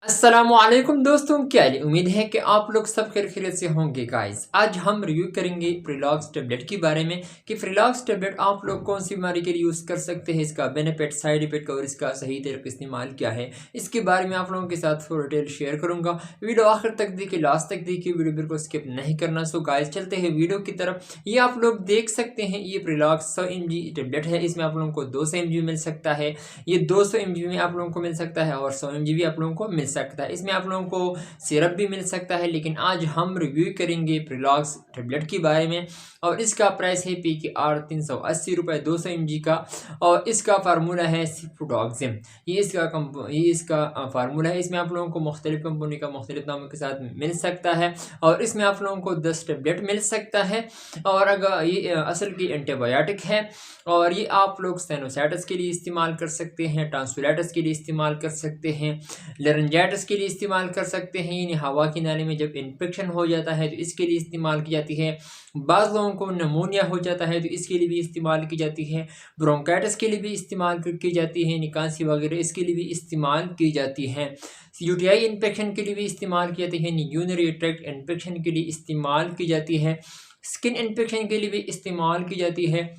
अस्सलामुअलैकुम दोस्तों, क्या हाल है? उम्मीद है कि आप लोग सब खैरियत से होंगे गाइस। आज हम रिव्यू करेंगे फ्रीलॉक्स टेबलेट के बारे में कि फ्रीलॉक्स टेबलेट आप लोग कौन सी बीमारी के लिए यूज़ कर सकते हैं, इसका बेनिफिट, साइड इफेक्ट और इसका सही तरीके इस्तेमाल क्या है, इसके बारे में आप लोगों के साथ फुल डिटेल शेयर करूंगा। वीडियो आखिर तक देखिए, लास्ट तक देखिए, वीडियो बिल्कुल स्किप नहीं करना। सो गाइस चलते हैं वीडियो की तरफ। ये आप लोग देख सकते हैं, ये फ्रीलॉक्स 100 mg टेबलेट है। इसमें आप लोगों को 200 mg मिल सकता है, ये 200 mg में आप लोगों को मिल सकता है और 100 mg भी आप लोगों को मिल सकता है। इसमें आप लोगों को सिरप भी मिल सकता है, लेकिन आज हम रिव्यू करेंगे फ्रीलॉक्स टेबलेट के बारे में। और इसका प्राइस है PKR 380 रुपये 200 mg का। और इसका फार्मूला है सिफ्रोडोक्सिम। ये इसका फार्मूला है। इसमें आप लोगों को मुख्तलिफ कंपनी का मुख्तलिफ नामों के साथ मिल सकता है और इसमें आप लोगों को 10 टेबलेट मिल सकता है। और अगर ये असल की एंटीबायोटिक है और ये आप लोग साइनोसाइटिस के लिए इस्तेमाल कर सकते हैं, टॉन्सिलाइटिस के लिए इस्तेमाल कर सकते हैं, लैरिंजाइटिस के लिए इस्तेमाल कर सकते हैं, यानी हवा की नाली में जब इन्फेक्शन हो जाता है तो इसके लिए इस्तेमाल की जाती है। बाज़ लोगों को नमूनिया हो जाता है तो इसके लिए भी इस्तेमाल की जाती है। ब्रोंकाइटिस के लिए भी इस्तेमाल की जाती है, निकासी वगैरह इसके लिए भी इस्तेमाल की जाती है। यूटीआई इन्फेक्शन के लिए भी इस्तेमाल की जाती है, यूरिनरी ट्रैक्ट इन्फेक्शन के लिए इस्तेमाल की जाती है, स्किन इन्फेक्शन के लिए भी इस्तेमाल की जाती है,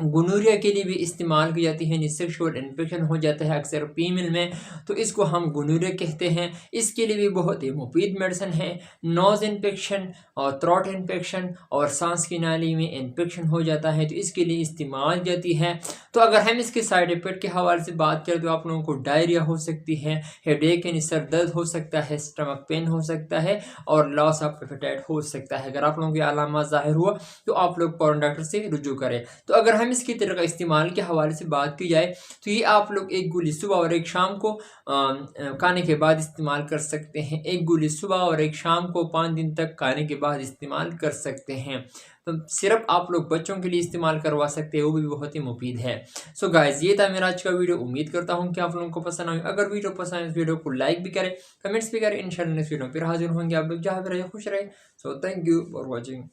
गोनोरिया के लिए भी इस्तेमाल की जाती है। सेक्सुअल इन्फेक्शन हो जाता है अक्सर फीमेल में तो इसको हम गोनोरिया कहते हैं। इसके लिए भी बहुत ही मुफीद मेडिसिन है। नोज़ इन्फेक्शन और थ्रोट इन्फेक्शन और सांस की नाली में इन्फेक्शन हो जाता है तो इसके लिए इस्तेमाल जाती है। तो अगर हम इसके साइड इफेक्ट के हवाले से बात करें तो आप लोगों को डायरिया हो सकती है, हेडेक यानी सर दर्द हो सकता है, स्टमक पेन हो सकता है और लॉस ऑफ एपेटाइट हो सकता है। अगर आप लोगों की अलामत ज़ाहिर हुआ तो आप लोग फौरन डॉक्टर से रुजू करें। तो अगर हम इसकी तरह इस्तेमाल के हवाले से बात की जाए तो ये आप लोग एक गोली सुबह और एक शाम को खाने के बाद इस्तेमाल कर सकते हैं। एक गोली सुबह और एक शाम को 5 दिन तक खाने के बाद इस्तेमाल कर सकते हैं। तो सिर्फ आप लोग बच्चों के लिए इस्तेमाल करवा सकते हैं, वो भी बहुत ही मुफीद है। सो गाइज ये था मेरा आज का वीडियो। उम्मीद करता हूँ कि आप लोगों को पसंद आए। अगर वीडियो पसंद है इस वीडियो को लाइक भी करें, कमेंट्स भी करें। इंशाल्लाह नेक्स्ट वीडियो फिर हाजिर होंगे। आप लोग जहाँ भी रहे खुश रहे। So thank you for watching.